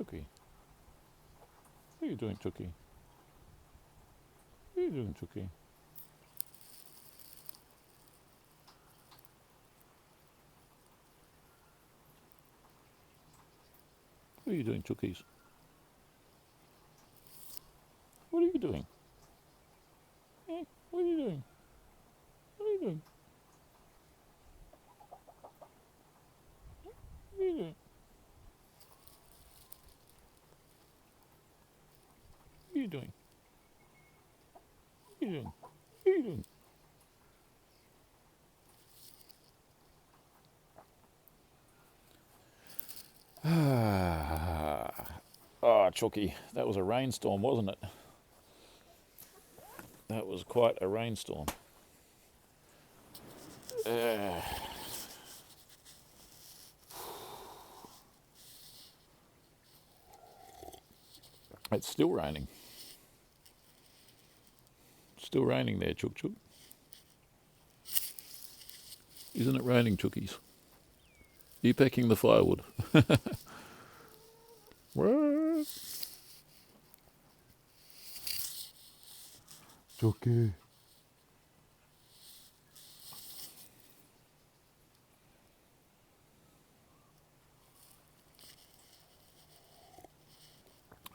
Chookie? What are you doing, Chookie? What are you doing, Chookie? What are you doing, Chookies? What are you doing? Eh? What are you doing? What are you doing? What are you doing? What are you doing? What are you doing? What are you doing? Oh, Chookie, that was a rainstorm, wasn't it? That was quite a rainstorm. Uh, it's still raining. Still raining there, Chook Chook. Isn't it raining, Chookies? Are you pecking the firewood? What? Chookie.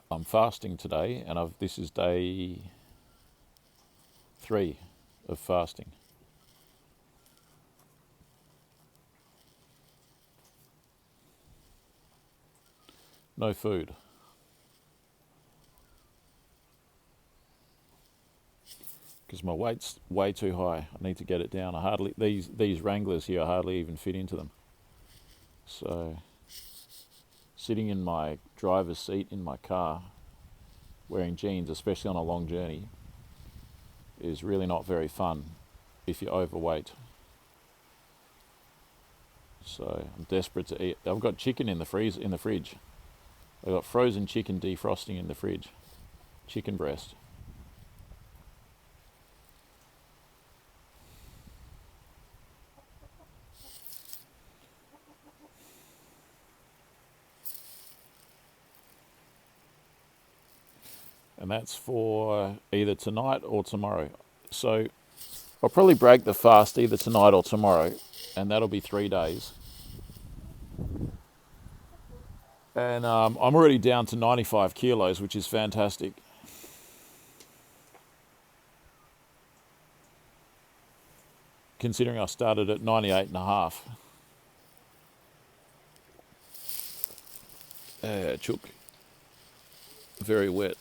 I'm fasting today, and this is day 3 of fasting. No food. Because my weight's way too high. I need to get it down. These Wranglers here hardly even fit into them. So sitting in my driver's seat in my car, wearing jeans, especially on a long journey, is really not very fun if you're overweight. So I'm desperate to eat. I've got chicken in the fridge. I've got frozen chicken defrosting in the fridge. Chicken breast. And that's for either tonight or tomorrow. So I'll probably break the fast either tonight or tomorrow, and that'll be 3 days. And I'm already down to 95 kilos, which is fantastic. Considering I started at 98 and a half. Chook. Very wet.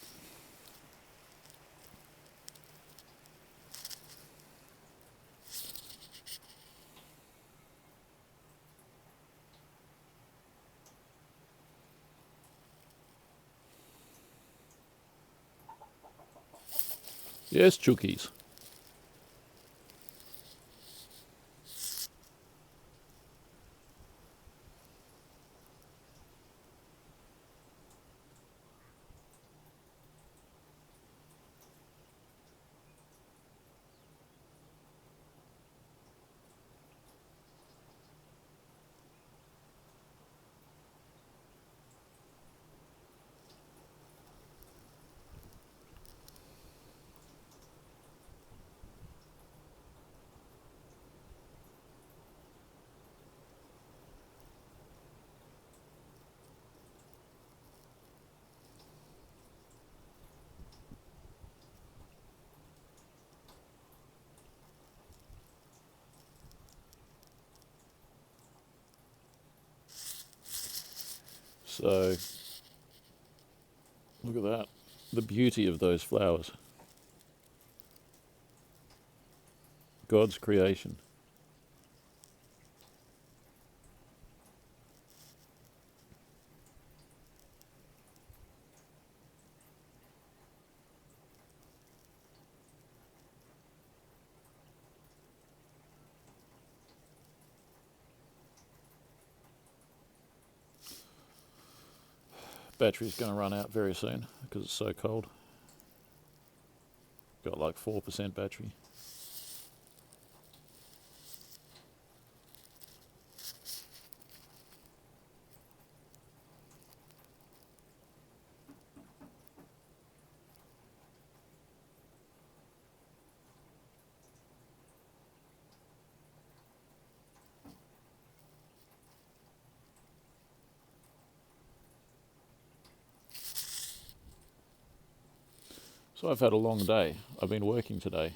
Yes, Chookies. So, look at that. The beauty of those flowers. God's creation. Battery's going to run out very soon because it's so cold. Got like 4% battery. So I've had a long day. I've been working today.